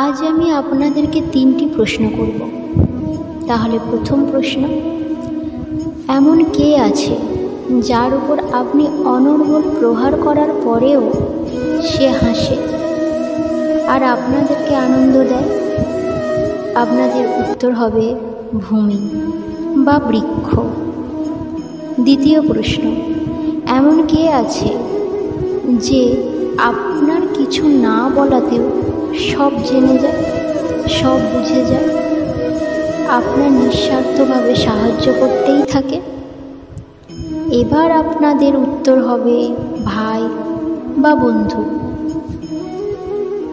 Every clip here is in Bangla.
আজ আমি আপনাদেরকে 3টি প্রশ্ন করব। তাহলে প্রথম প্রশ্ন, এমন কে আছে যার উপর আপনি অনর্গল প্রহার করার পরেও সে হাসে আর আপনাদেরকে আনন্দ দেয়? আপনাদের উত্তর হবে ভূমি বা বৃক্ষ। দ্বিতীয় প্রশ্ন, এমন কে আছে যে আপনার কিছু না বলাতেও সব জেনে যায়, সব বুঝে যায়, আপনার নিঃস্বার্থভাবে সাহায্য করতেই থাকে? এবার আপনাদের উত্তর হবে ভাই বা বন্ধু।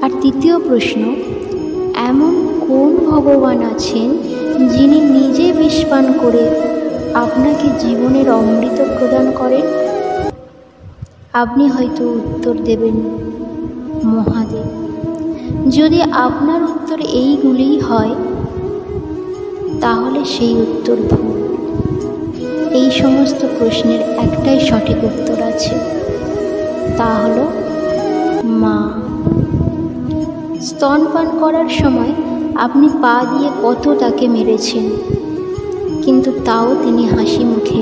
আর তৃতীয় প্রশ্ন, এমন কোন ভগবান আছেন যিনি নিজে বিষ পান করে আপনাকে জীবনের অমৃত প্রদান করেন? আপনি হয়তো উত্তর দেবেন মহাদেব। যদি আপনার উত্তর এইগুলিই হয় তাহলে সেই উত্তর ভুল। এই সমস্ত প্রশ্নের একটাই সঠিক উত্তর আছে, তা হলো মা। স্তনপান করার সময় আপনি পা দিয়ে কত তাকে মেরেছেন, কিন্তু তাও তিনি হাসি মুখে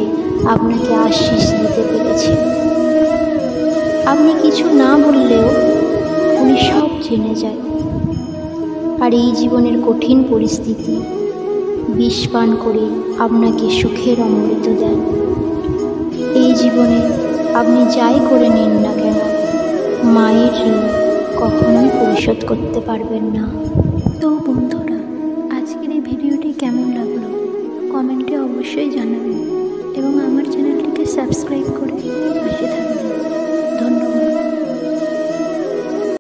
আপনাকে আশীষ দিতে পেরেছেন। আপনি কিছু না বললেও উনি সব জেনে যায়। আর এই জীবনের কঠিন পরিস্থিতি বিষ পান করে আপনাকে সুখের অমৃত দেন। এই জীবনে আপনি যাই করে নিন না কেন, মায়ের ঋণ কখনোই পরিশোধ করতে পারবেন না। তো বন্ধুরা, আজকের এই ভিডিওটি কেমন লাগলো কমেন্টে অবশ্যই জানাবেন এবং আমার চ্যানেলটিকে সাবস্ক্রাইব করুন।